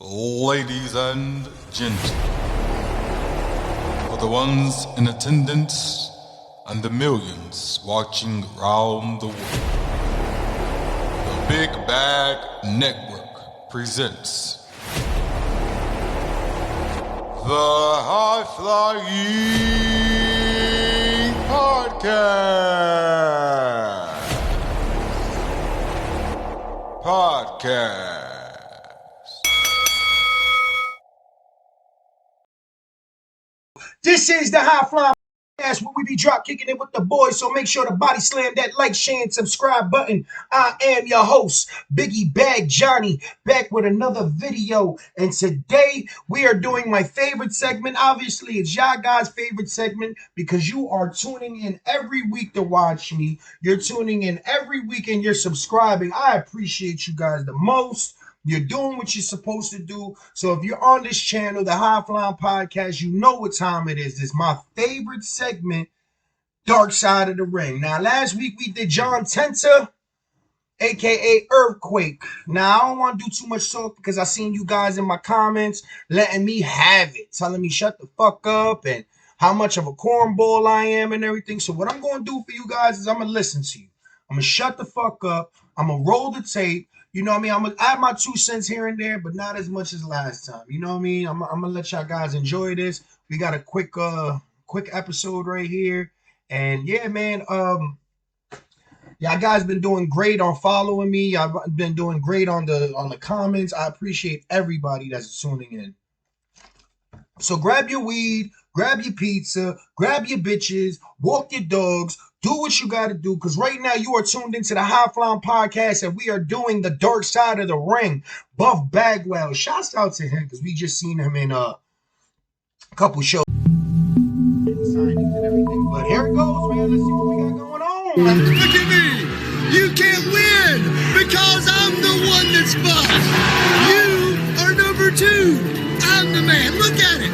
Ladies and gentlemen, for the ones in attendance and the millions watching around the world, the Big Bag Network presents the High Flying Podcast. This is the High Flying Podcast where we be drop kicking it with the boys. So make sure to body slam that like, share, and subscribe button. I am your host, Biggie Bag Johnny, back with another video. And today we are doing my favorite segment. Obviously, it's y'all guys' favorite segment because you are tuning in every week to watch me. You're tuning in every week and you're subscribing. I appreciate you guys the most. You're doing what you're supposed to do. So if you're on this channel, the High Flying Podcast, you know what time it is. It's my favorite segment, Dark Side of the Ring. Now, last week we did John Tenta, a.k.a. Earthquake. Now, I don't want to do too much talk because I seen you guys in my comments letting me have it, telling me shut the fuck up and how much of a cornball I am and everything. So what I'm going to do for you guys is I'm going to listen to you. I'm going to shut the fuck up. I'm going to roll the tape. You know what I mean? I'm going to add my 2 cents here and there, but not as much as last time. You know what I mean? I'm going to let y'all guys enjoy this. We got a quick episode right here. And yeah, man, y'all guys been doing great on following me. Y'all been doing great on the comments. I appreciate everybody that's tuning in. So grab your weed, grab your pizza, grab your bitches, walk your dogs, do what you got to do, because right now you are tuned into the High Flying Podcast, and we are doing the Dark Side of the Ring. Buff Bagwell, shouts out to him, because we just seen him in a couple shows. Signings and everything. But here it goes, man. Let's see what we got going on. Look at me. You can't win because I'm the one that's buff. You are number 2. I'm the man. Look at it.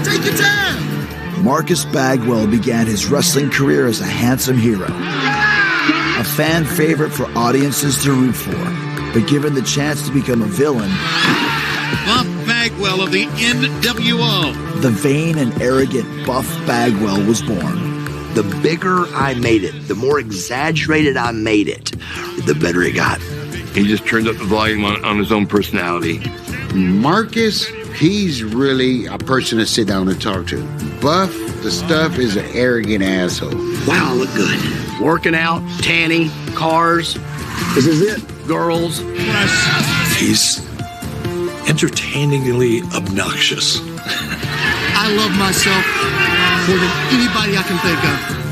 Take your time. Marcus Bagwell began his wrestling career as a handsome hero, a fan favorite for audiences to root for, but given the chance to become a villain, Buff Bagwell of the NWO, the vain and arrogant Buff Bagwell was born. The bigger I made it, the more exaggerated I made it, the better it got. He just turned up the volume on his own personality. Marcus, he's really a person to sit down and talk to. Buff, the stuff, is an arrogant asshole. Wow, I look good. Working out, tanning, cars. This is it. Girls. He's entertainingly obnoxious. I love myself more than anybody I can think of.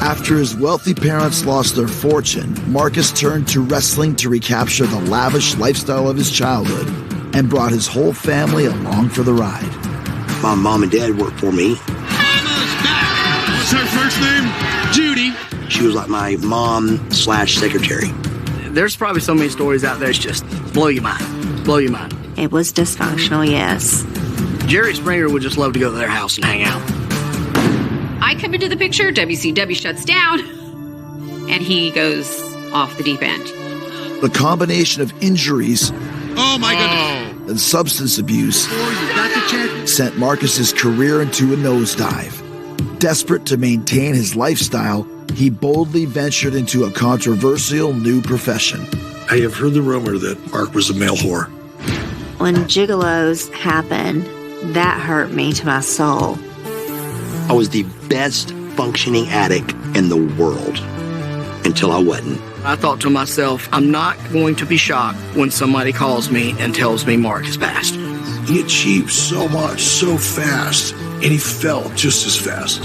After his wealthy parents lost their fortune, Marcus turned to wrestling to recapture the lavish lifestyle of his childhood and brought his whole family along for the ride. My mom and dad worked for me. Mama's back. What's her first name? Judy. She was like my mom/secretary. There's probably so many stories out there, it's just blow your mind. Blow your mind. It was dysfunctional, yes. Jerry Springer would just love to go to their house and hang out. I come into the picture, WCW shuts down, and he goes off the deep end. The combination of injuries Oh, my goodness. and substance abuse Oh, you got the check? sent Marcus's career into a nosedive. Desperate to maintain his lifestyle, he boldly ventured into a controversial new profession. I have heard the rumor that Mark was a male whore. When gigolos happened, that hurt me to my soul. I was the best functioning addict in the world until I wasn't. I thought to myself, I'm not going to be shocked when somebody calls me and tells me Mark is passed. He achieved so much, so fast, and he fell just as fast.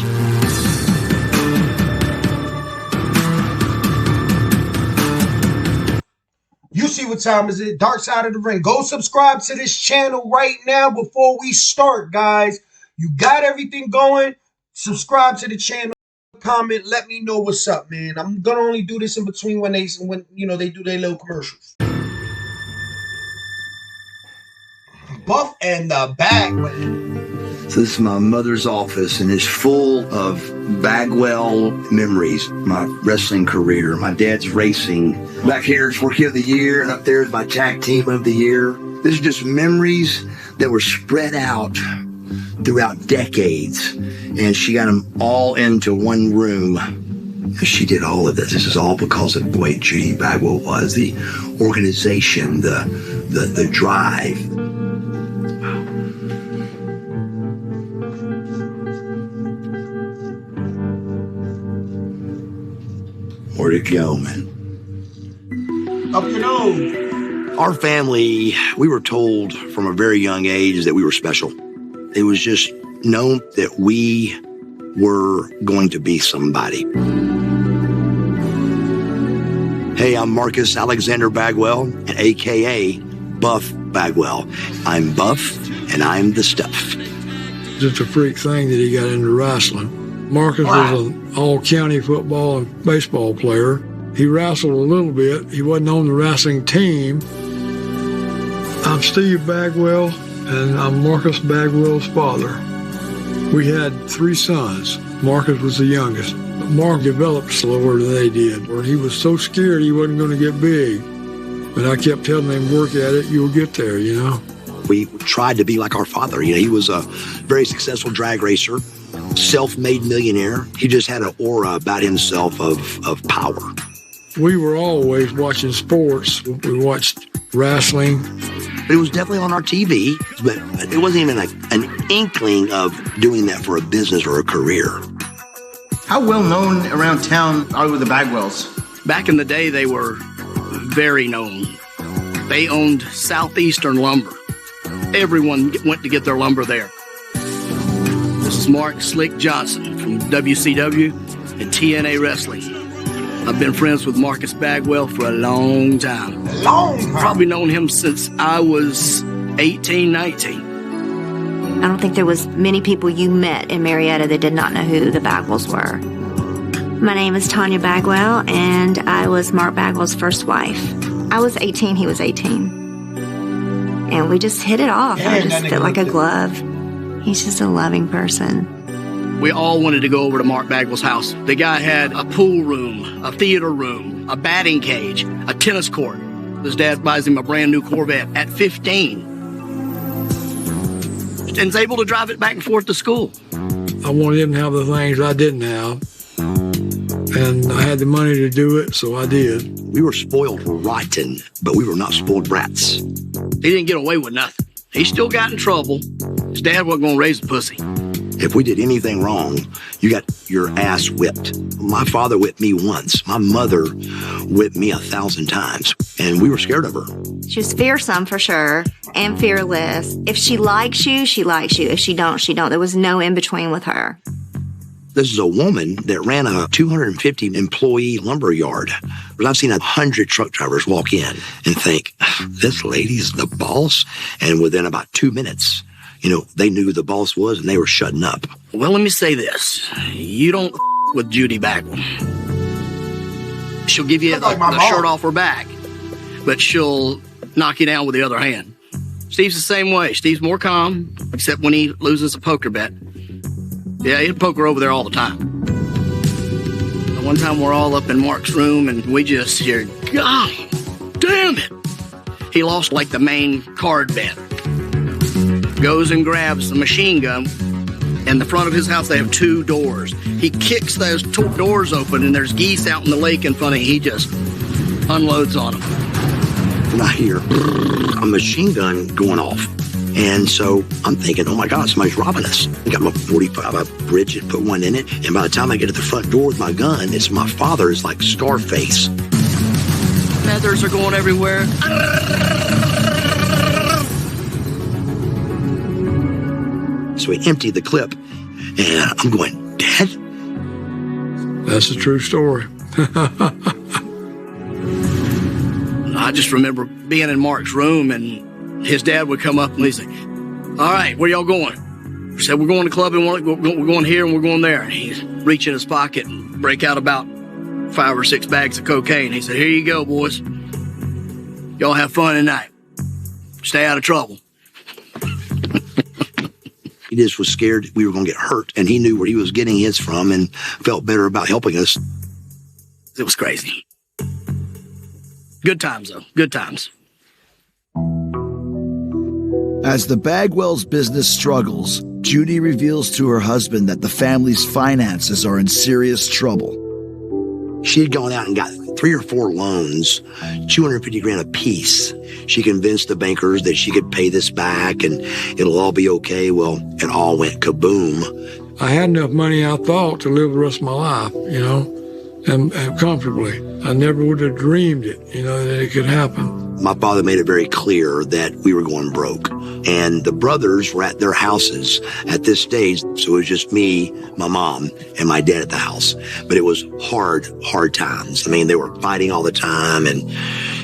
You see what time is it? Dark Side of the Ring. Go subscribe to this channel right now before we start, guys. You got everything going. Subscribe to the channel. Comment. Let me know what's up, man. I'm gonna only do this in between when they do their little commercials. Buff and the Bagwell. So this is my mother's office, and it's full of Bagwell memories. My wrestling career, my dad's racing. Back here is Rookie of the Year, and up there is my tag team of the year. This is just memories that were spread out throughout decades, and she got them all into one room. She did all of this. This is all because of the way Judy Bagwell was, the organization, the drive. Where'd it go, man? Up your nose. Our family, we were told from a very young age that we were special. It was just known that we were going to be somebody. Hey, I'm Marcus Alexander Bagwell, and AKA Buff Bagwell. I'm Buff, and I'm the stuff. It's a freak thing that he got into wrestling. Marcus was an all-county football and baseball player. He wrestled a little bit. He wasn't on the wrestling team. I'm Steve Bagwell, and I'm Marcus Bagwell's father. We had 3 sons. Marcus was the youngest. Mark developed slower than they did. He was so scared he wasn't going to get big. But I kept telling him, work at it, you'll get there, you know. We tried to be like our father. You know, he was a very successful drag racer, self-made millionaire. He just had an aura about himself of power. We were always watching sports. We watched wrestling. It was definitely on our TV, but it wasn't even like an inkling of doing that for a business or a career. How well known around town are the Bagwells? Back in the day, they were very known. They owned Southeastern Lumber. Everyone went to get their lumber there. This is Mark Slick Johnson from WCW and TNA Wrestling. I've been friends with Marcus Bagwell for a long time. Probably known him since I was 18, 19. I don't think there was many people you met in Marietta that did not know who the Bagwells were. My name is Tanya Bagwell, and I was Mark Bagwell's first wife. I was 18, he was 18. And we just hit it off. I just fit like a glove. He's just a loving person. We all wanted to go over to Mark Bagwell's house. The guy had a pool room, a theater room, a batting cage, a tennis court. His dad buys him a brand new Corvette at 15. And is able to drive it back and forth to school. I wanted him to have the things I didn't have. And I had the money to do it, so I did. We were spoiled rotten, but we were not spoiled brats. He didn't get away with nothing. He still got in trouble. His dad wasn't going to raise a pussy. If we did anything wrong, you got your ass whipped. My father whipped me once. My mother whipped me 1,000 times, and we were scared of her. She was fearsome for sure, and fearless. If she likes you, she likes you. If she don't, she don't. There was no in-between with her. This is a woman that ran a 250 employee lumber yard. I've seen 100 truck drivers walk in and think, this lady's the boss. And within about 2 minutes, you know, they knew who the boss was and they were shutting up. Well, let me say this. You don't with Judy Bagwell. She'll give you the shirt off her back, but she'll knock you down with the other hand. Steve's the same way. Steve's more calm, except when he loses a poker bet. Yeah, he'd poker over there all the time. One time we're all up in Mark's room and we just hear, God damn it. He lost like the main card bet. Goes and grabs the machine gun. In the front of his house, they have 2 doors. He kicks those 2 doors open and there's geese out in the lake in front of him. He just unloads on them. And I hear a machine gun going off. And so I'm thinking, oh my God, somebody's robbing us. I got my 45, I bridge it, put one in it. And by the time I get to the front door with my gun, it's my father's like Scarface. Feathers are going everywhere. So he emptied the clip and I'm going, Dad? That's a true story. I just remember being in Mark's room and his dad would come up and he'd say, all right, where y'all going? We said, we're going to the club and we're going here and we're going there. And he'd reach in his pocket and break out about 5 or 6 bags of cocaine. He said, here you go, boys. Y'all have fun tonight. Stay out of trouble. He just was scared we were going to get hurt, and he knew where he was getting his from and felt better about helping us. It was crazy. Good times, though. Good times. As the Bagwells' business struggles, Judy reveals to her husband that the family's finances are in serious trouble. She had gone out and got 3 or 4 loans, $250,000 a piece. She convinced the bankers that she could pay this back and it'll all be okay. Well, it all went kaboom. I had enough money, I thought, to live the rest of my life, and comfortably. I never would have dreamed it, that it could happen. My father made it very clear that we were going broke. And the brothers were at their houses at this stage. So it was just me, my mom, and my dad at the house. But it was hard times. I mean, they were fighting all the time. And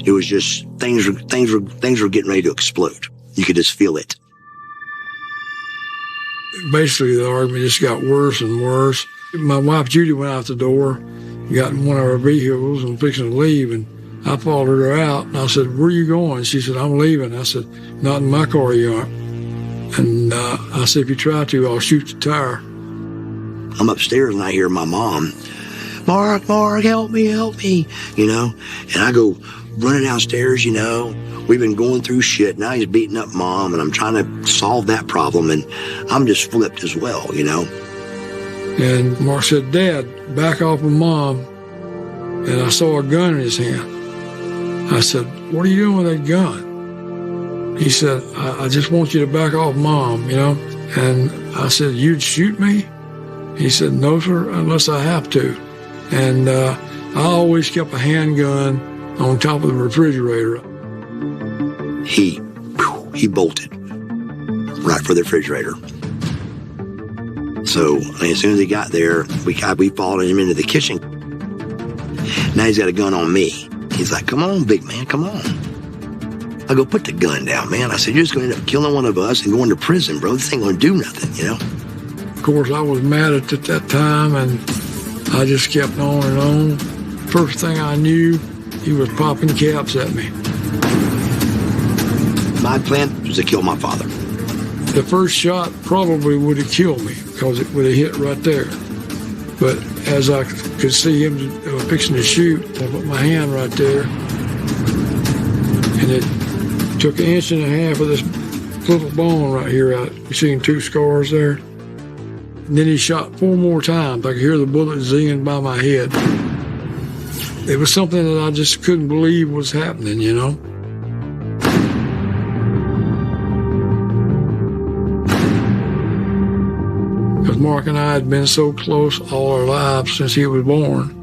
it was just, things were getting ready to explode. You could just feel it. Basically, the argument just got worse and worse. My wife, Judy, went out the door, got in one of our vehicles and fixing to leave. And I followed her out, and I said, "Where are you going?" She said, "I'm leaving." I said, "Not in my car, you aren't." And I said, "If you try to, I'll shoot the tire." I'm upstairs, and I hear my mom, Mark, help me. And I go running downstairs, We've been going through shit. Now he's beating up Mom, and I'm trying to solve that problem, and I'm just flipped as well, And Mark said, "Dad, back off of Mom." And I saw a gun in his hand. I said, "What are you doing with that gun?" He said, I just want you to back off Mom, And I said, "You'd shoot me?" He said, "No, sir, unless I have to." And I always kept a handgun on top of the refrigerator. He bolted right for the refrigerator. So as soon as he got there, we followed him into the kitchen. Now he's got a gun on me. He's like, "Come on, big man, come on." I go, "Put the gun down, man." I said, "You're just going to end up killing one of us and going to prison, bro. This ain't going to do nothing, Of course, I was mad at it that time, and I just kept on and on. First thing I knew, he was popping caps at me. My plan was to kill my father. The first shot probably would have killed me because it would have hit right there. But as I could see him fixing to shoot, I put my hand right there, and it took 1.5 inches of this little bone right here out. You see 2 scars there? And then he shot 4 more times. I could hear the bullet zinging by my head. It was something that I just couldn't believe was happening, Because Mark and I had been so close all our lives since he was born.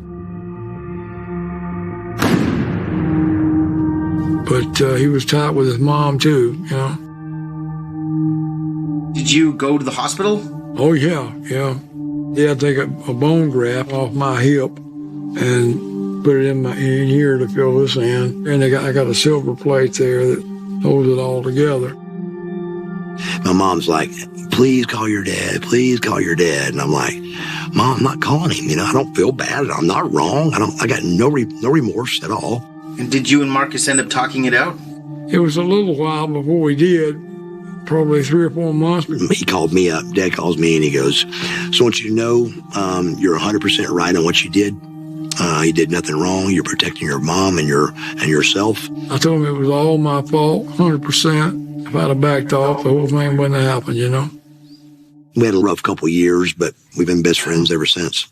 But he was tight with his mom, too, Did you go to the hospital? Oh, yeah. They had to take a bone graft off my hip and put it in here to fill this in. And I got a silver plate there that holds it all together. My mom's like, "Please call your dad. Please call your dad." And I'm like, "Mom, I'm not calling him. I don't feel bad. I'm not wrong. I got no remorse at all." And did you and Marcus end up talking it out? It was a little while before we did, probably 3 or 4 months. He called me up. Dad calls me and he goes, "So I want you to know you're 100% right on what you did. You did nothing wrong. You're protecting your mom and yourself." I told him it was all my fault, 100%. If I'd have backed off, the whole thing wouldn't have happened, We had a rough couple years, but we've been best friends ever since.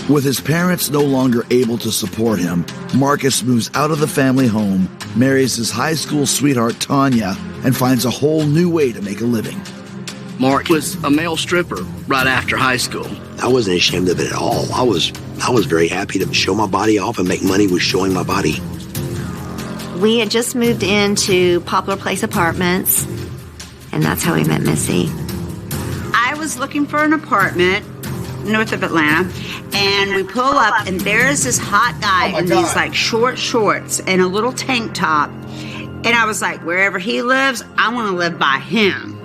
With his parents no longer able to support him, Marcus moves out of the family home, marries his high school sweetheart Tanya, and finds a whole new way to make a living. Mark was a male stripper right after high school. I wasn't ashamed of it at all. I was very happy to show my body off and make money with showing my body. We had just moved into Poplar Place Apartments, and that's how we met Missy. I was looking for an apartment north of Atlanta, and we pull up, and there's this hot guy in these like short shorts and a little tank top, and I was like, wherever he lives, I want to live by him.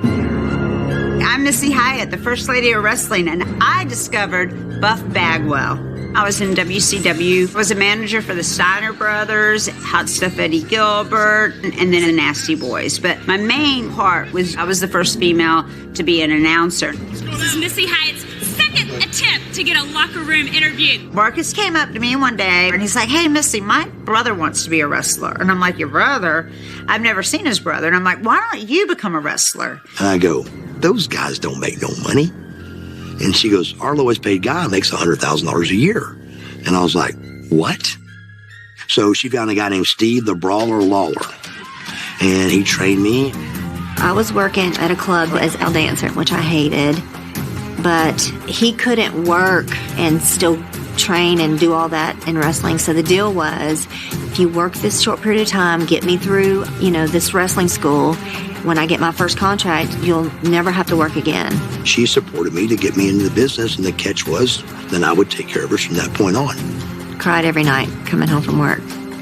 I'm Missy Hyatt, the first lady of wrestling, and I discovered Buff Bagwell. I was in WCW. I was a manager for the Steiner Brothers, Hot Stuff Eddie Gilbert, and then the Nasty Boys. But my main part was I was the first female to be an announcer. This is Missy Hyatt's second attempt to get a locker room interview. Marcus came up to me one day and he's like, hey, Missy, my brother wants to be a wrestler. And I'm like, your brother? I've never seen his brother. And I'm like, why don't you become a wrestler? And I go, those guys don't make no money. And she goes, our lowest paid guy makes $100,000 a year. And I was like, what? So she found a guy named Steve the Brawler Lawler. And he trained me. I was working at a club as a dancer, which I hated, but he couldn't work and still train and do all that in wrestling. So the deal was, if you work this short period of time, get me through, this wrestling school, when I get my first contract, you'll never have to work again. She supported me to get me into the business, and the catch was, then I would take care of her from that point on. Cried every night coming home from work.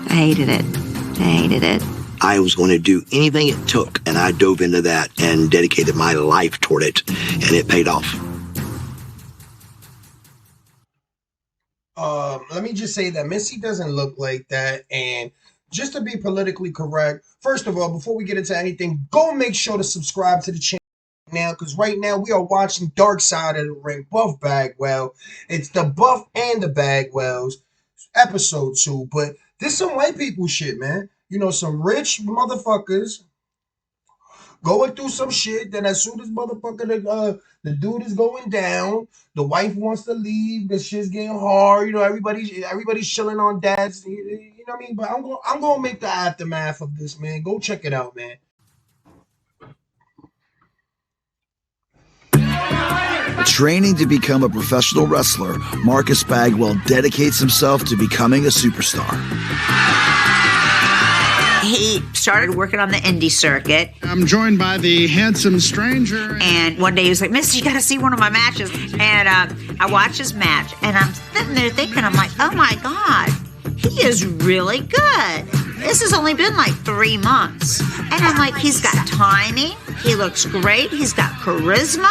I hated it. I was going to do anything it took, and I dove into that and dedicated my life toward it, and it paid off. Let me just say that Missy doesn't look like that, and just to be politically correct, first of all, before we get into anything, go make sure to subscribe to the channel now, because right now we are watching Dark Side of the Ring, Buff Bagwell. It's the Buff and the Bagwells, episode 2, but this some white people shit, man. Some rich motherfuckers going through some shit. Then as soon as the dude is going down, the wife wants to leave. The shit's getting hard. Everybody's chilling on dads. You know what I mean? But I'm gonna make the aftermath of this, man. Go check it out, man. Training to become a professional wrestler, Marcus Bagwell dedicates himself to becoming a superstar. He started working on the indie circuit. I'm joined by the handsome stranger. And one day he was like, Missy, you got to see one of my matches. And I watched his match, and I'm sitting there thinking, I'm like, oh my God, he is really good. This has only been like 3 months. And I'm like, he's got timing. He looks great. He's got charisma.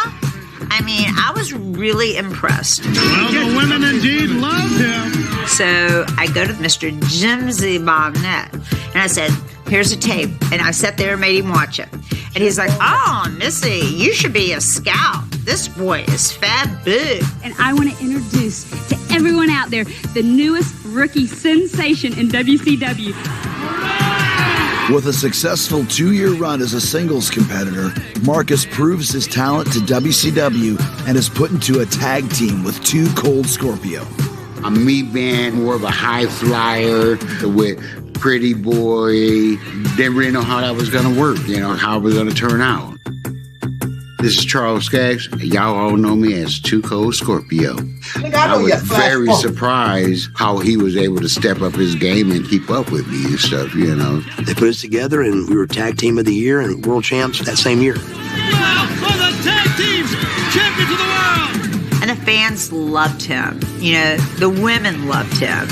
I mean, I was really impressed. Well, the women indeed loved him. So I go to Mr. Jimsy Bonnet, and I said, here's a tape. And I sat there and made him watch it. And he's like, oh, Missy, you should be a scout. This boy is fab big. And I want to introduce to everyone out there the newest rookie sensation in WCW. With a successful 2-year run as a singles competitor, Marcus proves his talent to WCW and is put into a tag team with 2 Cold Scorpio. A meat man, more of a high flyer with Pretty Boy. Didn't really know how that was going to work, how it was going to turn out. This is Charles Skaggs. Y'all all know me as 2 Cold Scorpio. I was very surprised how he was able to step up his game and keep up with me and stuff, They put us together, and we were Tag Team of the Year and World Champs that same year. Now for the Tag Teams Champions of the World! And the fans loved him. The women loved him.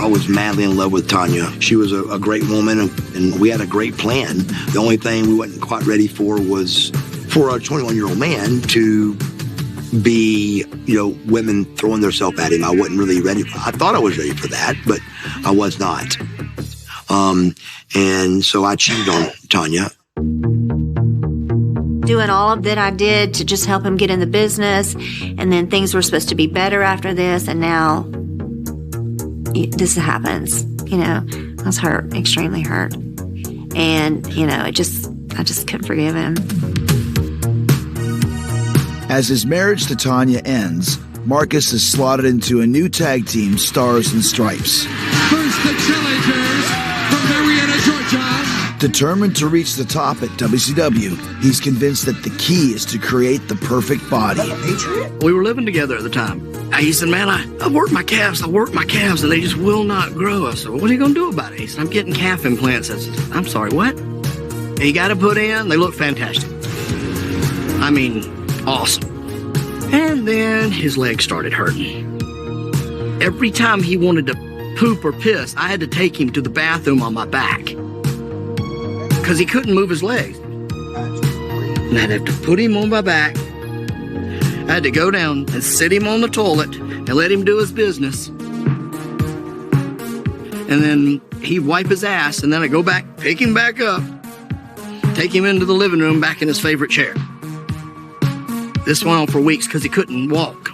I was madly in love with Tanya. She was a great woman, and we had a great plan. The only thing we wasn't quite ready for was for a 21-year-old man to be, women throwing themselves at him. I wasn't really ready. I thought I was ready for that, but I was not. And so I cheated on Tanya. Doing all of that I did to just help him get in the business, and then things were supposed to be better after this, and now this happens. I was hurt, extremely hurt. And, I just couldn't forgive him. As his marriage to Tanya ends, Marcus is slotted into a new tag team, Stars and Stripes. First the challengers from Marietta, Georgia. Determined to reach the top at WCW, he's convinced that the key is to create the perfect body. We were living together at the time. He said, man, I work my calves, and they just will not grow. I said, well, what are you going to do about it? He said, I'm getting calf implants. I said, I'm sorry, what? He got it put in. They look fantastic. I mean, awesome. And then his legs started hurting. Every time he wanted to poop or piss, I had to take him to the bathroom on my back because he couldn't move his legs. And I'd have to put him on my back. I had to go down and sit him on the toilet and let him do his business. And then he'd wipe his ass, and then I'd go back, pick him back up, take him into the living room back in his favorite chair. This went on for weeks because he couldn't walk.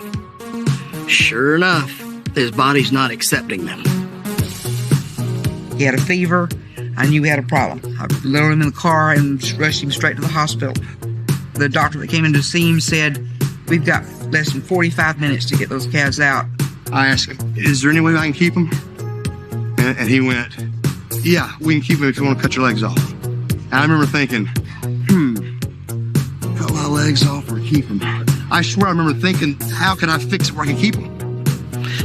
Sure enough, his body's not accepting them. He had a fever. I knew he had a problem. I lowered him in the car and rushed him straight to the hospital. The doctor that came in to see him said, we've got less than 45 minutes to get those calves out. I asked him, is there any way I can keep them? And he went, yeah, we can keep them if you want to cut your legs off. And I remember thinking, cut my legs off or keep them. I swear I remember thinking, how can I fix it where I can keep them?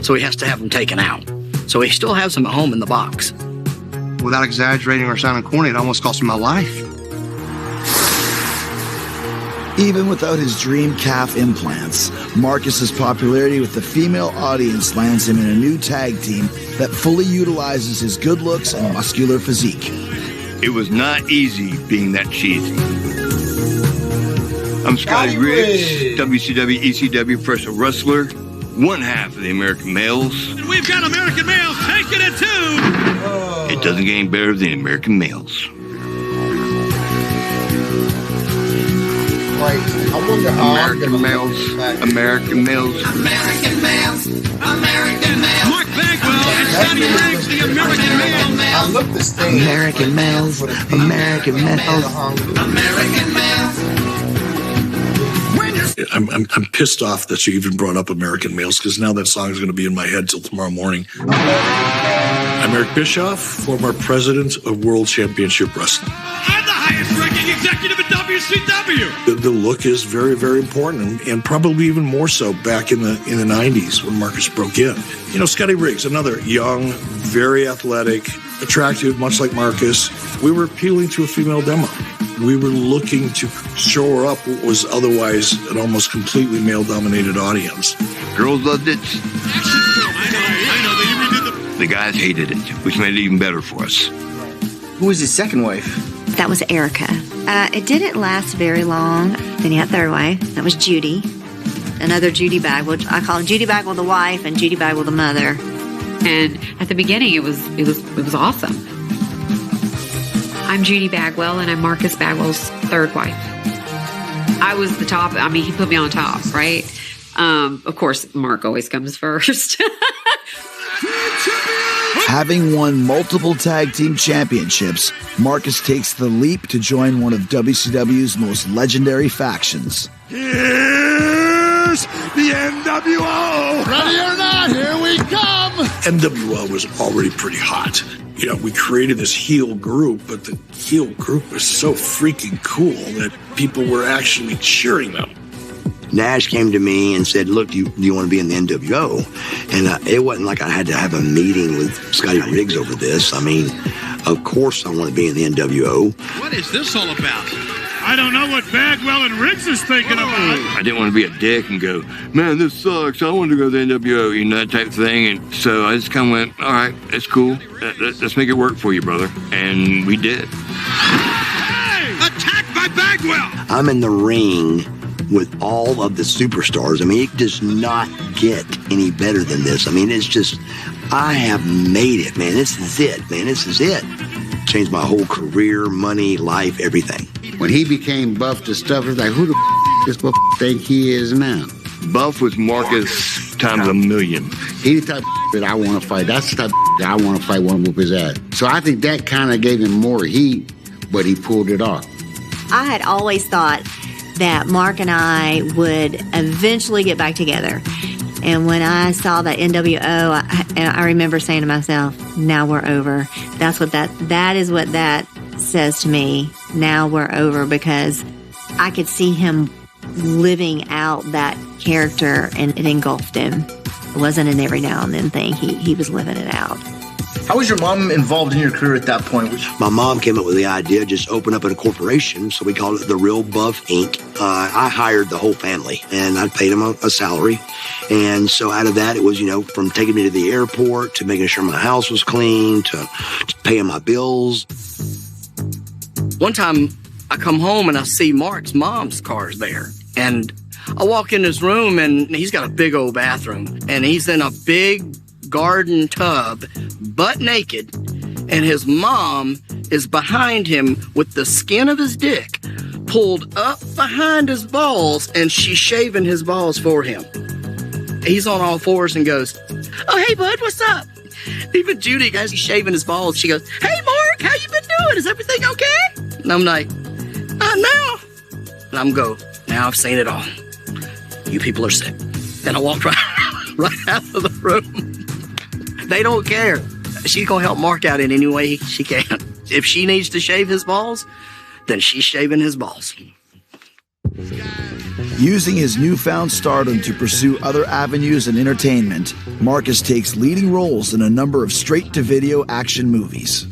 So he has to have them taken out. So he still has them at home in the box. Without exaggerating or sounding corny, it almost cost me my life. Even without his dream calf implants, Marcus's popularity with the female audience lands him in a new tag team that fully utilizes his good looks and muscular physique. It was not easy being that cheesy. I'm Scotty Riggs, WCW, ECW professional wrestler, one half of the American Males. And we've got American Males taking it too. It doesn't get any better than American Males. Right. I wonder how American Males, American Males. American Males, American Males. Mark Bagwell and Scotty Riggs, the American Males. I look this thing. American males, American males. American Males. I'm pissed off that you even brought up American Males, because now that song is going to be in my head till tomorrow morning. I'm Eric Bischoff, former president of World Championship Wrestling. I'm the highest ranking executive at WCW. The look is very, very important, and probably even more so back in the 90s when Marcus broke in. You know, Scotty Riggs, another young, very athletic, attractive, much like Marcus. We were appealing to a female demo. We were looking to shore up what was otherwise an almost completely male-dominated audience. Girls loved it. I know. They redid The guys hated it, which made it even better for us. Who was his second wife? That was Erica. It didn't last very long. Then you had third wife. That was Judy. Another Judy Bagwell. I call her Judy Bagwell the wife and Judy Bagwell the mother. And at the beginning, it was awesome. I'm Judy Bagwell, and I'm Marcus Bagwell's third wife. I was the top. I mean, he put me on top, right? Of course, Mark always comes first. Having won multiple tag team championships, Marcus takes the leap to join one of WCW's most legendary factions. Here's the NWO. Ready or not, here we come. NWO was already pretty hot. You know, we created this heel group, but the heel group was so freaking cool that people were actually cheering them. Nash came to me and said, look, do you want to be in the NWO? And it wasn't like I had to have a meeting with Scotty Riggs over this. I mean, of course I want to be in the NWO. What is this all about? I don't know what Bagwell and Riggs is thinking about. I didn't want to be a dick and go, man, this sucks. I want to go to the NWO, you know, that type of thing. And so I just kind of went, all right, it's cool. Let's make it work for you, brother. And we did. Hey! Attacked by Bagwell! I'm in the ring with all of the superstars. I mean, it does not get any better than this. I mean, it's just, I have made it, man. This is it, man. This is it. Changed my whole career, money, life, everything. When he became buff to stuff, it's like, who the this think he is now? Buff was Marcus times a million. He the type that I want to fight. That's the type that I want to fight, one whoop his ass. So I think that kind of gave him more heat, but he pulled it off. I had always thought that Mark and I would eventually get back together. And when I saw that NWO, I remember saying to myself, now we're over. That is what that says to me. Now we're over, because I could see him living out that character and it engulfed him. It wasn't an every now and then thing. He was living it out. How was your mom involved in your career at that point? My mom came up with the idea, just open up a corporation, so we called it the Real Buff Inc. I hired the whole family, and I paid them a salary. And so out of that, it was, you know, from taking me to the airport to making sure my house was clean to paying my bills. One time, I come home and I see Mark's mom's car's there. And I walk in his room, and he's got a big old bathroom. And he's in a big garden tub, butt naked, and his mom is behind him with the skin of his dick pulled up behind his balls, and she's shaving his balls for him. He's on all fours and goes, "Oh, hey, bud, what's up?" Even Judy, as he's shaving his balls, she goes, "Hey, Mark, how you been doing? Is everything okay?" And I'm like, "Not now." And I'm go, "Now I've seen it all. You people are sick." And I walked right out of the room. They don't care. She's going to help Mark out in any way she can. If she needs to shave his balls, then she's shaving his balls. Using his newfound stardom to pursue other avenues in entertainment, Marcus takes leading roles in a number of straight-to-video action movies.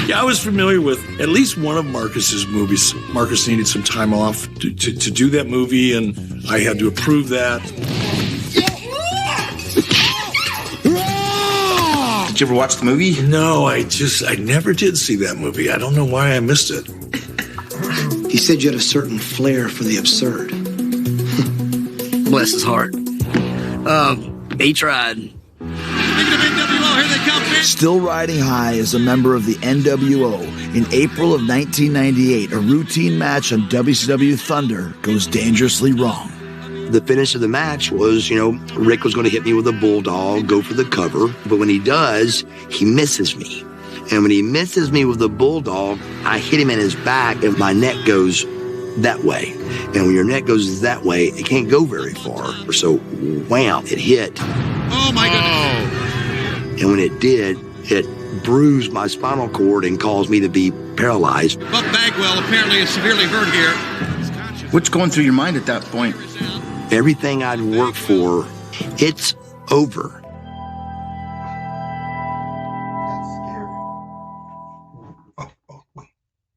Yeah, I was familiar with at least one of Marcus's movies. Marcus needed some time off to do that movie, and I had to approve that. Did you ever watch the movie? No, I never did see that movie. I don't know why I missed it. He said you had a certain flair for the absurd. Bless his heart. He tried. Still riding high as a member of the NWO, in April of 1998, a routine match on WCW Thunder goes dangerously wrong. The finish of the match was, Rick was going to hit me with a bulldog, go for the cover. But when he does, he misses me. And when he misses me with the bulldog, I hit him in his back and my neck goes that way. And when your neck goes that way, it can't go very far. So, wham, it hit. Oh, my goodness. And when it did, it bruised my spinal cord and caused me to be paralyzed. Buck Bagwell apparently is severely hurt here. What's going through your mind at that point? Everything I'd worked for, it's over. Wait.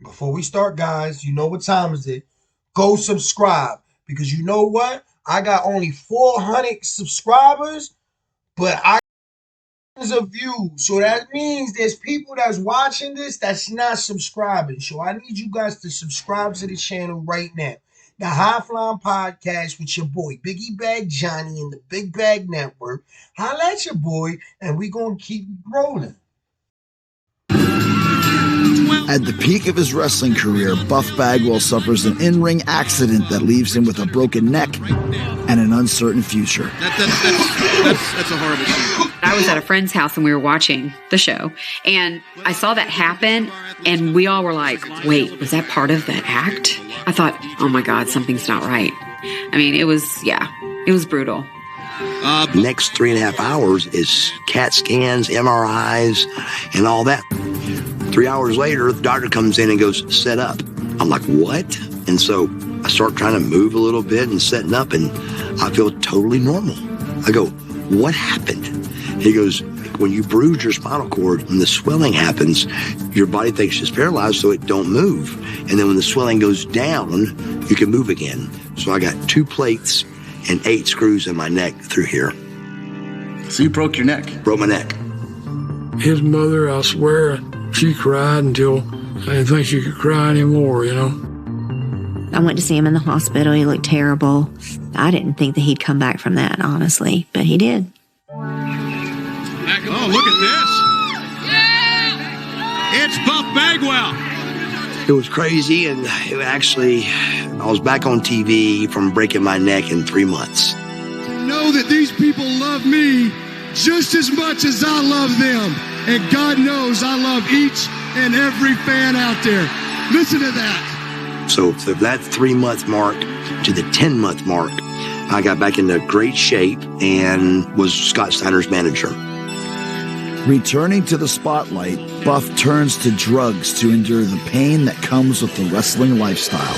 Before we start, guys, you know what time is it? Go subscribe. Because you know what? I got only 400 subscribers, but I of views. So that means there's people that's watching this that's not subscribing. So I need you guys to subscribe to the channel right now. The High Flying Podcast with your boy Biggie Bag Johnny and the Big Bag Network. Holla at your boy, and we gonna keep rolling. At the peak of his wrestling career, Buff Bagwell suffers an in-ring accident that leaves him with a broken neck and an uncertain future. That's a horrible scene. I was at a friend's house and we were watching the show, and I saw that happen, and we all were like, wait, was that part of the act? I thought, oh my God, something's not right. I mean, it was brutal. Next 3.5 hours is CAT scans, MRIs, and all that. 3 hours later, the doctor comes in and goes, set up. I'm like, what? And so I start trying to move a little bit and setting up, and I feel totally normal. I go, what happened? He goes, when you bruise your spinal cord, when the swelling happens, your body thinks it's paralyzed, so it don't move. And then when the swelling goes down, you can move again. So I got 2 plates and 8 screws in my neck through here. So you broke your neck? Broke my neck. His mother, I swear, she cried until I didn't think she could cry anymore, I went to see him in the hospital. He looked terrible. I didn't think that he'd come back from that, honestly, but he did. Oh, look at this. It's Buff Bagwell. It was crazy, and it actually, I was back on TV from breaking my neck in 3 months. Know that these people love me just as much as I love them. And God knows I love each and every fan out there. Listen to that. So from that 3-month mark to the 10-month mark, I got back into great shape and was Scott Steiner's manager. Returning to the spotlight, Buff turns to drugs to endure the pain that comes with the wrestling lifestyle.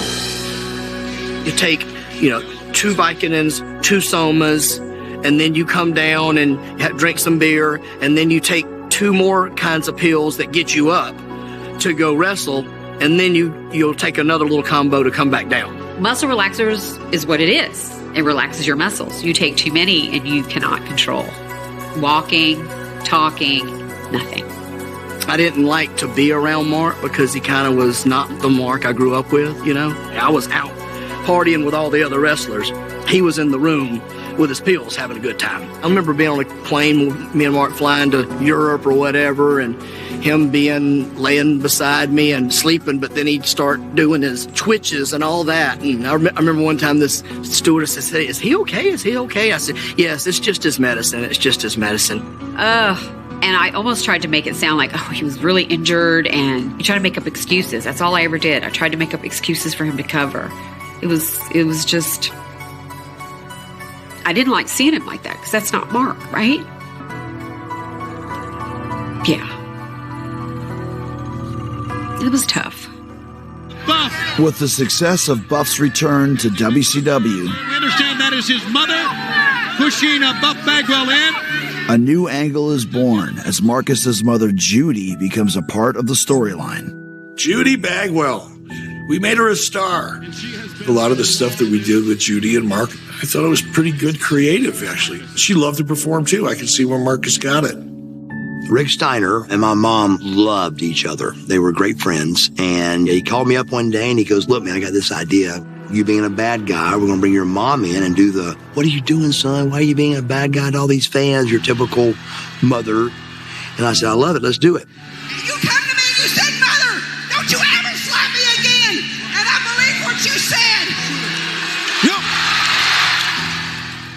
You take, 2 Vicodins, 2 Somas, and then you come down and drink some beer, and then you take 2 more kinds of pills that get you up to go wrestle, and then you'll take another little combo to come back down. Muscle relaxers is what it is. It relaxes your muscles. You take too many and you cannot control. Walking, talking, nothing. I didn't like to be around Mark because he kind of was not the Mark I grew up with, I was out partying with all the other wrestlers. He was in the room with his pills, having a good time. I remember being on a plane with me and Mark flying to Europe or whatever, and him laying beside me and sleeping, but then he'd start doing his twitches and all that. And I remember one time this stewardess said, "Is he okay? Is he okay?" I said, "Yes, it's just his medicine. It's just his medicine." And I almost tried to make it sound like, he was really injured, and I tried to make up excuses. That's all I ever did. I tried to make up excuses for him to cover. It was just, I didn't like seeing him like that, because that's not Mark, right? Yeah. It was tough. Buff. With the success of Buff's return to WCW, We understand that is his mother pushing Buff Bagwell in. a new angle is born as Marcus's mother Judy becomes a part of the storyline. Judy Bagwell. We made her a star. A lot of the stuff that we did with Judy and Mark, I thought it was pretty good creative, actually. She loved to perform, too. I could see where Marcus got it. Rick Steiner and my mom loved each other. They were great friends. And he called me up one day and he goes, "Look, man, I got this idea. You being a bad guy, we're going to bring your mom in and do the, what are you doing, son? Why are you being a bad guy to all these fans? Your typical mother." And I said, "I love it. Let's do it." You come to me and you said, "Mother, don't you ever slap me again." And I believe what you said.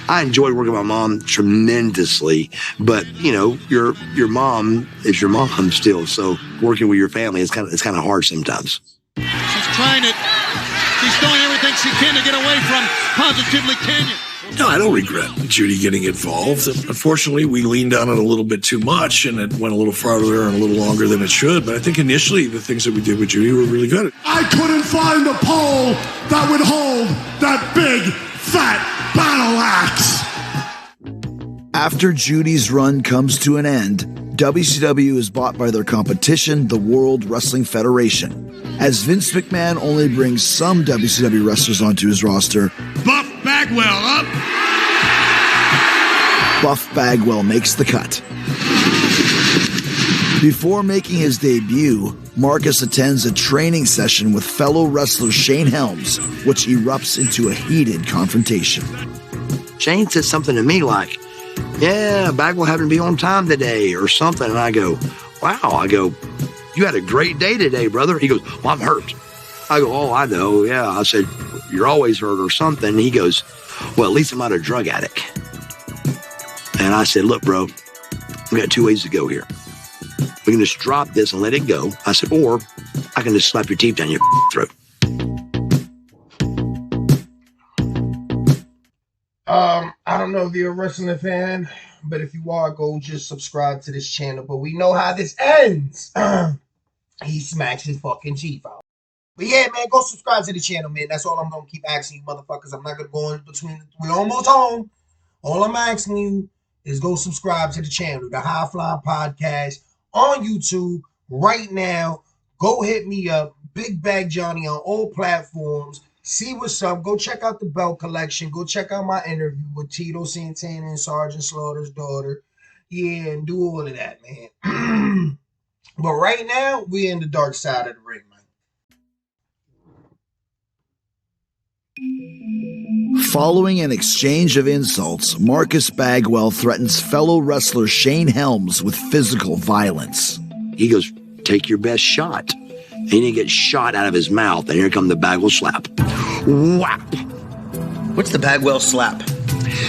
I enjoyed working with my mom tremendously, but your mom is your mom still. So working with your family is kind of hard sometimes. She's trying it. She's doing everything she can to get away from Positively Canyon. No, I don't regret Judy getting involved. Unfortunately, we leaned on it a little bit too much, and it went a little farther and a little longer than it should. But I think initially the things that we did with Judy were really good. I couldn't find a pole that would hold that big, fat battle axe. After Judy's run comes to an end, WCW is bought by their competition, the World Wrestling Federation. As Vince McMahon only brings some WCW wrestlers onto his roster, Buff Bagwell up. Buff Bagwell makes the cut. Before making his debut, Marcus attends a training session with fellow wrestler Shane Helms, which erupts into a heated confrontation. Shane said something to me like, "Yeah, Bagwell happened to be on time today," or something. And I go, "Wow." I go, "You had a great day today, brother." He goes, "Well, I'm hurt." I go, "Oh, I know. Yeah." I said, "You're always hurt or something." And he goes, "Well, at least I'm not a drug addict." And I said, "Look, bro, we got two ways to go here. We can just drop this and let it go." I said, "Or I can just slap your teeth down your throat." I don't know if you're a wrestling fan, but if you are, go just subscribe to this channel. But we know how this ends. He smacks his fucking teeth out. But yeah, man, go subscribe to the channel, man. That's all I'm going to keep asking you motherfuckers. I'm not going to go in between. We're almost home. All I'm asking you is go subscribe to the channel, the High Flying Podcast on YouTube right now. Go hit me up, Big Bag Johnny on all platforms. See what's up. Go check out the belt collection. Go check out my interview with Tito Santana and Sergeant Slaughter's daughter. Yeah, and do all of that, man. But right now, we're in the dark side of the ring, man. Following an exchange of insults, Marcus Bagwell threatens fellow wrestler Shane Helms with physical violence. He goes, "Take your best shot." And he didn't get shot out of his mouth, and here come the Bagwell slap. Whap! What's the Bagwell slap?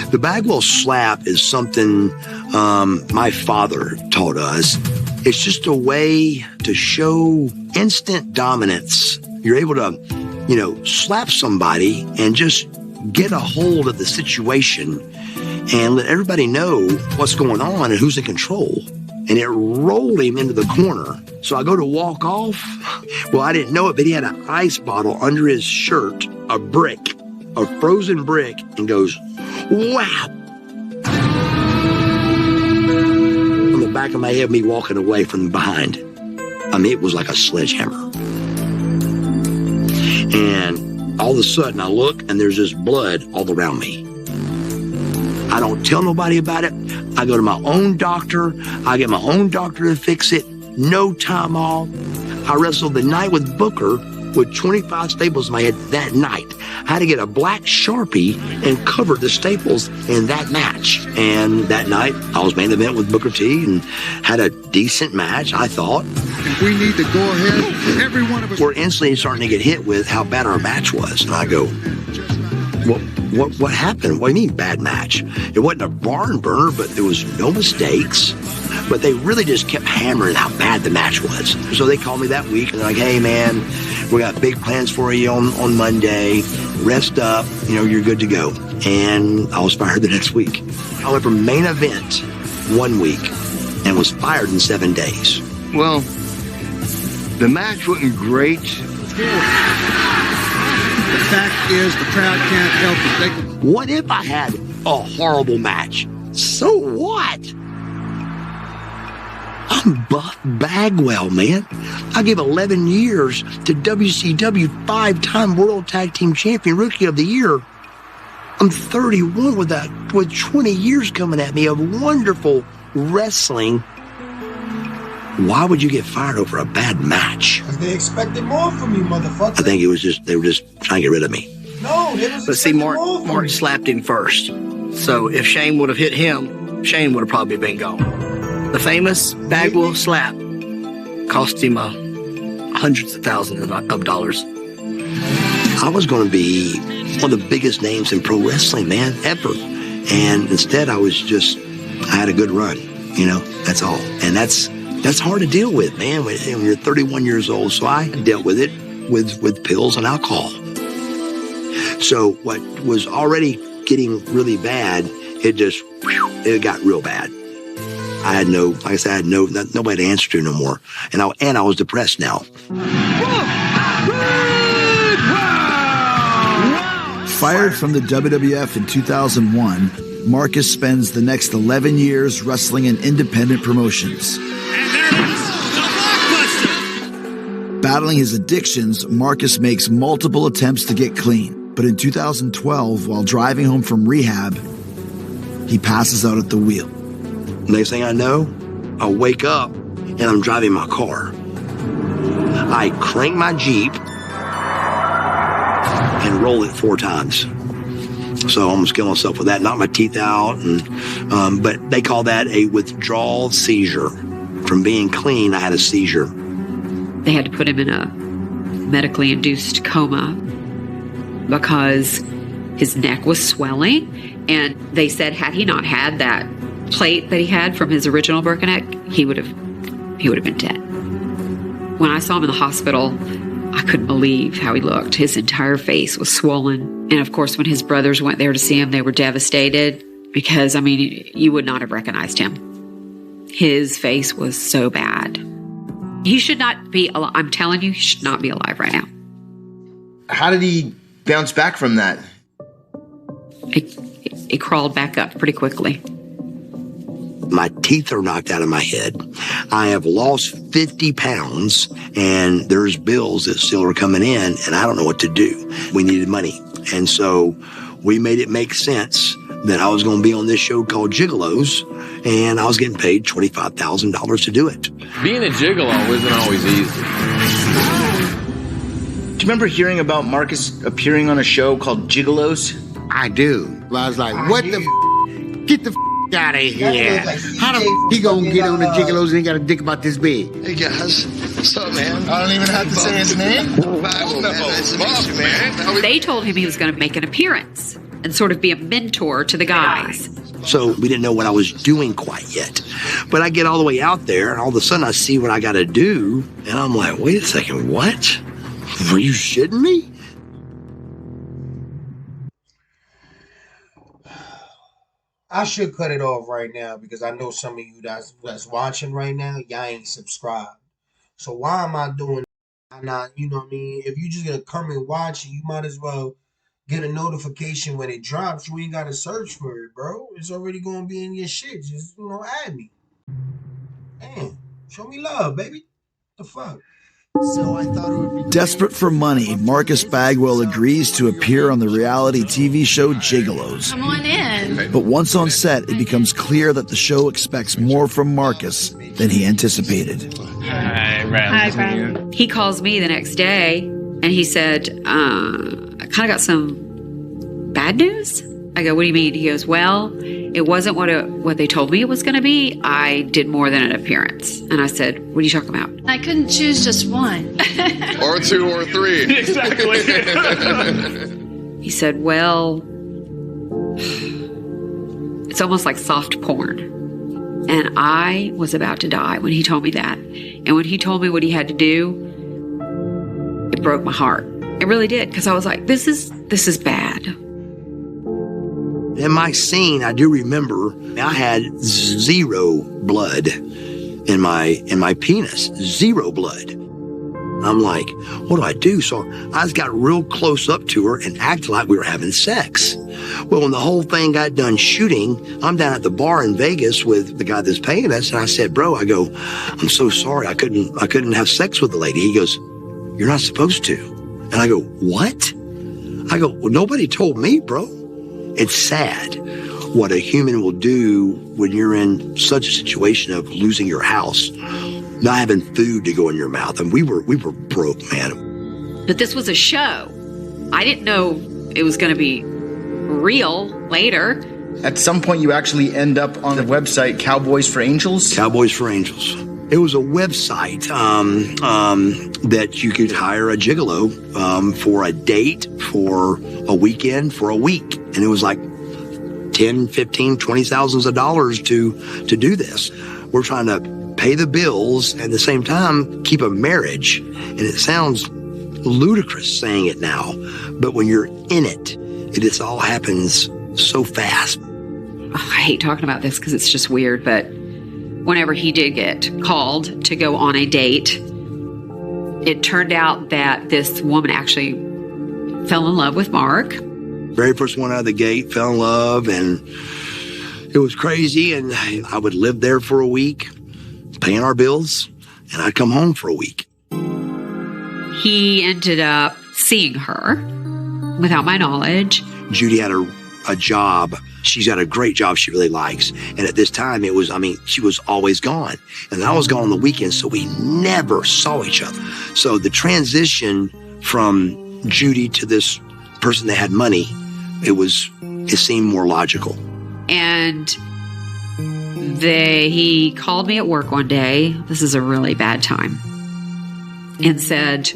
The Bagwell slap is something my father taught us. It's just a way to show instant dominance. You're able to, slap somebody and just get a hold of the situation and let everybody know what's going on and who's in control. And it rolled him into the corner. So I go to walk off. Well, I didn't know it, but he had an ice bottle under his shirt, a brick, a frozen brick, and goes, "Wow." On the back of my head, me walking away from behind. I mean, it was like a sledgehammer. And all of a sudden I look and there's just blood all around me. I don't tell nobody about it. I go to my own doctor. I get my own doctor to fix it. No time off. I wrestled the night with Booker with 25 staples in my head that night. I had to get a black Sharpie and cover the staples in that match. And that night, I was main event with Booker T and had a decent match, I thought. We need to go ahead. Every one of us. We're instantly starting to get hit with how bad our match was. And I go, what happened? What do you mean bad match? It wasn't a barn burner, but there was no mistakes. But they really just kept hammering how bad the match was. So they called me that week and they're like, hey man, we got big plans for you on Monday. Rest up, you're good to go. And I was fired the next week. I went from main event 1 week and was fired in 7 days. Well, the match wasn't great. The fact is, the crowd can't help it. What if I had a horrible match? So what? I'm Buff Bagwell, man. I gave 11 years to WCW 5-time World Tag Team Champion, Rookie of the Year. I'm 31 with 20 years coming at me of wonderful wrestling. Why would you get fired over a bad match? Because they expected more from you, motherfucker. I think they were just trying to get rid of me. No, they was But see, expecting Mark slapped him first. So if Shane would have hit him, Shane would have probably been gone. The famous Bagwell slap cost him hundreds of thousands of dollars. I was going to be one of the biggest names in pro wrestling, man, ever. And instead, I had a good run, that's all. And that's hard to deal with, man, when you're 31 years old. So I dealt with it with pills and alcohol. So what was already getting really bad, it got real bad. I had nobody to answer to no more. And I was depressed now. Fired from the WWF in 2001, Marcus spends the next 11 years wrestling in independent promotions. Battling his addictions, Marcus makes multiple attempts to get clean. But in 2012, while driving home from rehab, he passes out at the wheel. Next thing I know, I wake up and I'm driving my car. I crank my Jeep and roll it 4 times. So I almost killed myself with that, knocked my teeth out. But they call that a withdrawal seizure. From being clean, I had a seizure. They had to put him in a medically induced coma because his neck was swelling. And they said had he not had that plate that he had from his original broken neck, he would have been dead. When I saw him in the hospital, I couldn't believe how he looked. His entire face was swollen. And of course, when his brothers went there to see him, they were devastated because, you would not have recognized him. His face was so bad. He should not be alive. I'm telling you, he should not be alive right now. How did he bounce back from that? He crawled back up pretty quickly. My teeth are knocked out of my head. I have lost 50 pounds, and there's bills that still are coming in, and I don't know what to do. We needed money. And so we made it make sense that I was going to be on this show called Giggolos, and I was getting paid $25,000 to do it. Being a gigolo isn't always easy. Do you remember hearing about Marcus appearing on a show called Giggolos? I do. I was like, what the get the out of here. How the he gonna get on the Giggolos and he got a dick about this big? Hey guys, what's up, man? I don't even have to say his name. They told him he was going to make an appearance and sort of be a mentor to the guys. So we didn't know what I was doing quite yet. But I get all the way out there, and all of a sudden I see what I got to do, and I'm like, wait a second, what? Were you shitting me? I should cut it off right now because I know some of you that's watching right now, y'all ain't subscribed. So why am I doing that? Not, you know what I mean? If you just gonna come and watch it, you might as well get a notification when it drops. You ain't gotta search for it, bro. It's already gonna be in your shit. Just, add me. Damn, show me love, baby. The fuck? So I thought it would be Desperate for money, Marcus Bagwell agrees to appear on the reality TV show Giggolos. Come on in. But once on set, it becomes clear that the show expects more from Marcus than he anticipated. Hi, Brandon. He calls me the next day and he said, kind of got some bad news. I go, what do you mean? He goes, well, it wasn't what they told me it was going to be. I did more than an appearance. And I said, what are you talking about? I couldn't choose just one. Or two or three. Exactly. He said, well, it's almost like soft porn. And I was about to die when he told me that. And when he told me what he had to do, it broke my heart. It really did, because I was like, this is bad. In my scene, I do remember I had 0 blood in my penis, 0 blood. I'm like, what do I do? So I just got real close up to her and acted like we were having sex. Well, when the whole thing got done shooting, I'm down at the bar in Vegas with the guy that's paying us, and I said, bro, I go, I'm so sorry, I couldn't have sex with the lady. He goes, you're not supposed to. And I go, what? I go, well, nobody told me, bro. It's sad what a human will do when you're in such a situation of losing your house, not having food to go in your mouth. And we were broke, man. But this was a show. I didn't know it was going to be real later. At some point, you actually end up on the website Cowboys for Angels? Cowboys for Angels. It was a website that you could hire a gigolo for a date, for a weekend, for a week. And it was like $10, $15, $20,000 to do this. We're trying to pay the bills and at the same time keep a marriage. And it sounds ludicrous saying it now, but when you're in it, it just all happens so fast. I hate talking about this because it's just weird, but whenever he did get called to go on a date, it turned out that this woman actually fell in love with Mark. Very first one out of the gate, fell in love, and it was crazy. And I would live there for a week, paying our bills, and I'd come home for a week. He ended up seeing her without my knowledge. Judy had a job. She's got a great job she really likes. And at this time, she was always gone. And I was gone on the weekends, so we never saw each other. So the transition from Judy to this person that had money, it seemed more logical. And he called me at work one day. This is a really bad time. And said,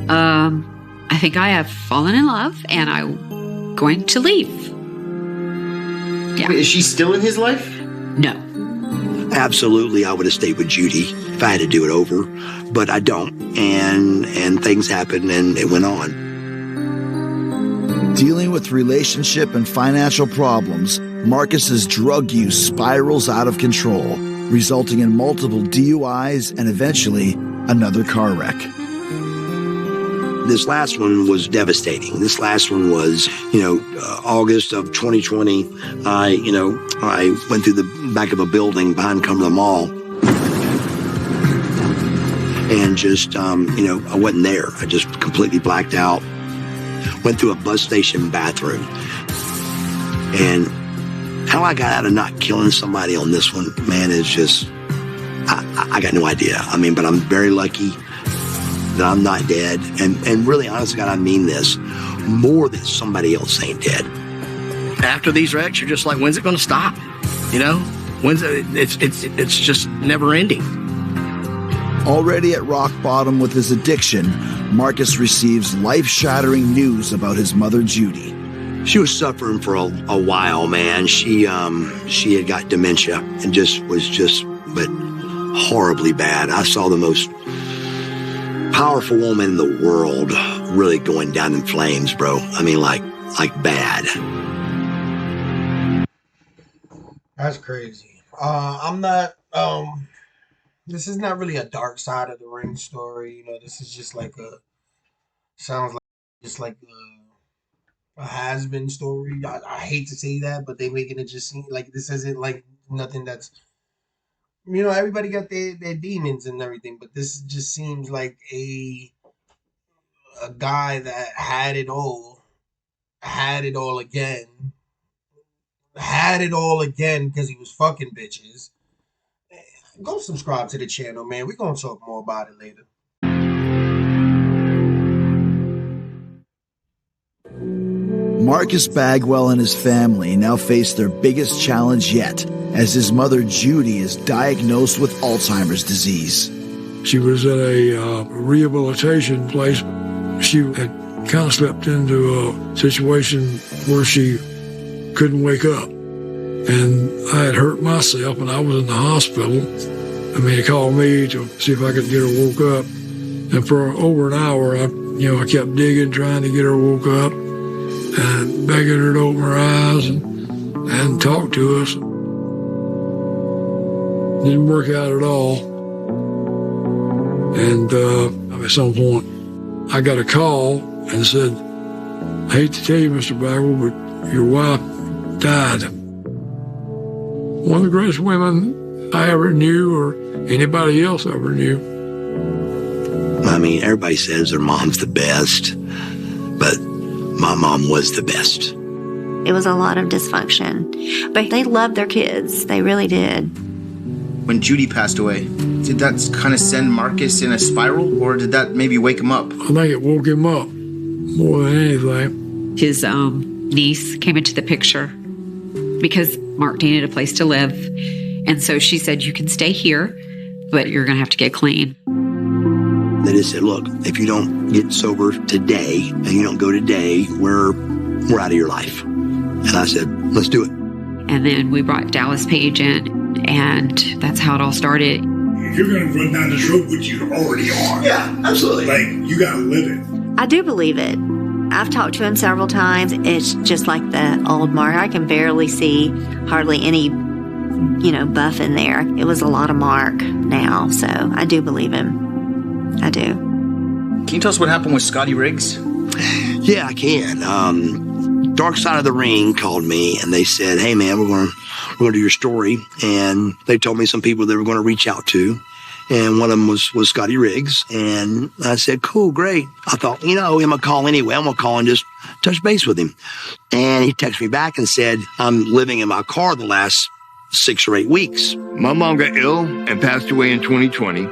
I think I have fallen in love and I'm going to leave. Yeah. Wait, is she still in his life? No. Absolutely, I would have stayed with Judy if I had to do it over, but I don't. And things happened and it went on. Dealing with relationship and financial problems, Marcus's drug use spirals out of control, resulting in multiple DUIs and eventually another car wreck. This last one was devastating. This last one was, August of 2020. I went through the back of a building behind Cumberland Mall. And just, I wasn't there. I just completely blacked out. Went through a bus station bathroom. And how I got out of not killing somebody on this one, man, is just, I got no idea. But I'm very lucky that I'm not dead. And really, honestly, God, I mean this, more than somebody else ain't dead. After these wrecks, you're just like, when's it going to stop? It's just never ending. Already at rock bottom with his addiction, Marcus receives life-shattering news about his mother, Judy. She was suffering for a while, man. She had got dementia and but horribly bad. I saw the most powerful woman in the world really going down in flames, bro. Like bad. That's crazy. I'm not, this is not really a dark side of the ring story. This is just like sounds like just like a has-been story. I hate to say that, but they making it just seem like this isn't like nothing that's, everybody got their demons and everything, but this just seems like a guy that had it all again because he was fucking bitches. Go subscribe to the channel, man. We're gonna talk more about it later. Marcus Bagwell and his family now face their biggest challenge yet, as his mother Judy is diagnosed with Alzheimer's disease. She was in a rehabilitation place. She had kind of slipped into a situation where she couldn't wake up. And I had hurt myself, and I was in the hospital. I mean, he called me to see if I could get her woke up. And for over an hour, I kept digging, trying to get her woke up, and begging her to open her eyes and talk to us. Didn't work out at all. And at some point, I got a call and said, I hate to tell you, Mr. Bagwell, but your wife died. One of the greatest women I ever knew or anybody else ever knew. I mean, everybody says their mom's the best, but my mom was the best. It was a lot of dysfunction, but they loved their kids. They really did. When Judy passed away, did that kind of send Marcus in a spiral, or did that maybe wake him up? I think it woke him up more than anything. His niece came into the picture because Mark needed a place to live. And so she said, you can stay here, but you're going to have to get clean. They just said, look, if you don't get sober today and you don't go today, we're out of your life. And I said, let's do it. And then we brought Dallas Page in, and that's how it all started. If you're going to run down this road, which you already are. Yeah, absolutely. Like, you got to live it. I do believe it. I've talked to him several times. It's just like the old Mark. I can barely see hardly any, buff in there. It was a lot of Mark now, so I do believe him. I do. Can you tell us what happened with Scotty Riggs? Yeah, I can. Dark Side of the Ring called me and they said, hey man, we're gonna do your story. And they told me some people they were going to reach out to. And one of them was Scotty Riggs. And I said, cool, great. I thought, I'm going to call anyway. I'm going to call and just touch base with him. And he texted me back and said, I'm living in my car the last 6 or 8 weeks. My mom got ill and passed away in 2020.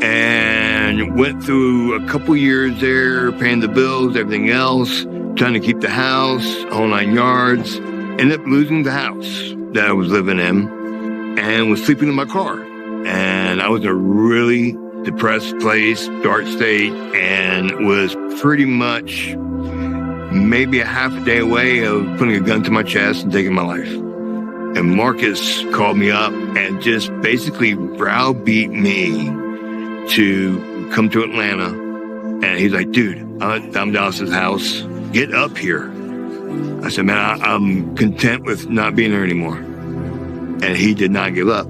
And went through a couple years there, paying the bills, everything else, trying to keep the house, whole 9 yards. Ended up losing the house that I was living in and was sleeping in my car. And I was in a really depressed place, dark state, and was pretty much maybe a half a day away of putting a gun to my chest and taking my life. And Marcus called me up and just basically browbeat me to come to Atlanta. And he's like, dude, I'm Dallas's house. Get up here. I said, man, I'm content with not being there anymore. And he did not give up.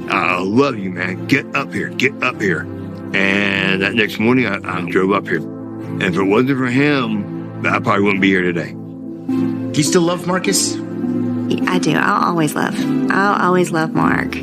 I love you, man. Get up here. Get up here. And that next morning, I drove up here. And if it wasn't for him, I probably wouldn't be here today. Do you still love Marcus? I do. I'll always love Mark.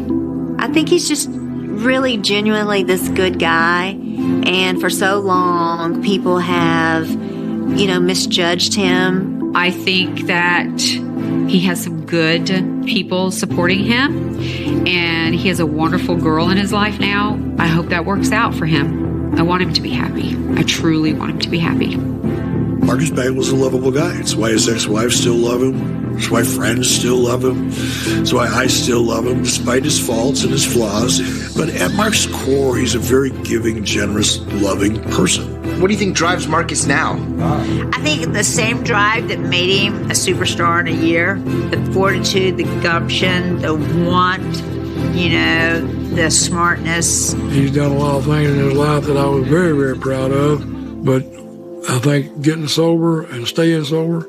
I think he's just really genuinely this good guy. And for so long, people have, misjudged him. I think that he has some good people supporting him, and he has a wonderful girl in his life now. I hope that works out for him. I want him to be happy. I truly want him to be happy. Marcus Bagwell's a lovable guy. It's why his ex-wife still love him. It's why friends still love him. It's why I still love him, despite his faults and his flaws. But at Mark's core, he's a very giving, generous, loving person. What do you think drives Marcus now? I think the same drive that made him a superstar in a year, the fortitude, the gumption, the want, the smartness. He's done a lot of things in his life that I was very, very proud of. But I think getting sober and staying sober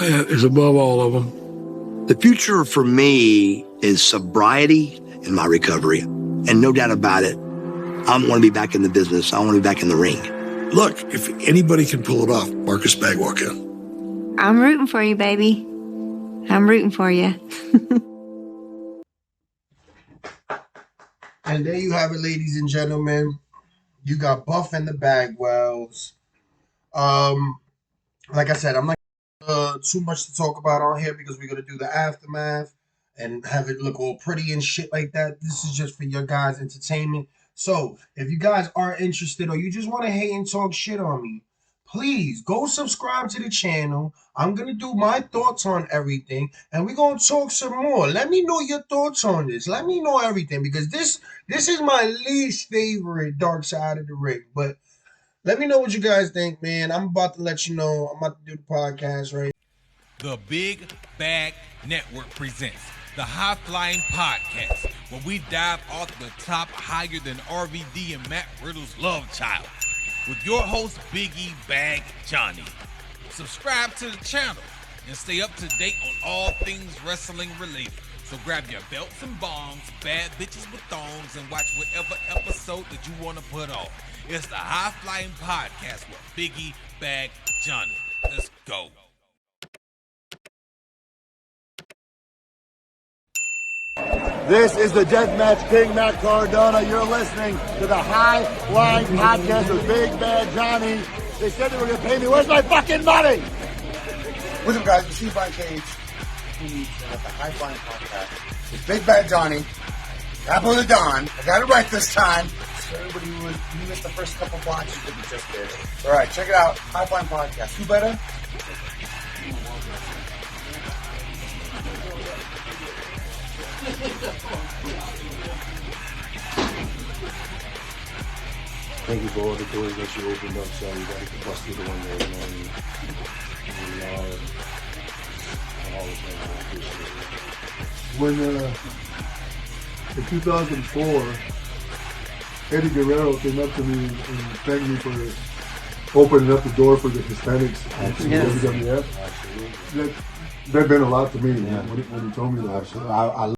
is above all of them. The future for me is sobriety and my recovery. And no doubt about it, I want to be back in the business. I want to be back in the ring. Look, if anybody can pull it off, Marcus Bagwell can. I'm rooting for you, baby. I'm rooting for you. And there you have it, ladies and gentlemen. You got Buff and the Bagwells. Like I said, I'm not too much to talk about on here because we're going to do the aftermath and have it look all pretty and shit like that. This is just for your guys' entertainment. So if you guys are interested or you just want to hate and talk shit on me, please go subscribe to the channel. I'm going to do my thoughts on everything, and we're going to talk some more. Let me know your thoughts on this. Let me know everything, because this is my least favorite Dark Side of the Ring. But let me know what you guys think, man. I'm about to let you know. I'm about to do the podcast right. The Big Bag Network presents the High Flying Podcast, where we dive off the top higher than RVD and Matt Riddle's love child, with your host, Biggie Bag Johnny. Subscribe to the channel and stay up to date on all things wrestling related. So grab your belts and bongs, bad bitches with thongs, and watch whatever episode that you want to put on. It's the High Flying Podcast with Biggie Bag Johnny. Let's go. This is the Deathmatch King, Matt Cardona. You're listening to the High Flying Podcast with Big Bad Johnny. They said they were going to pay me. Where's my fucking money? What's up, guys? You see Brian Cage. The High Flying Podcast with Big Bad Johnny. Apple of the Dawn. I got it right this time. So everybody who missed the first couple blocks that we just did. All right, check it out. High Flying Podcast. Who better? Thank you for all the doors that you opened up, so you guys can bust through the window, you know, and all the time. I appreciate it. When in 2004, Eddie Guerrero came up to me and thanked me for opening up the door for the Hispanics in WWF. That meant a lot to me when he told me that. Absolutely.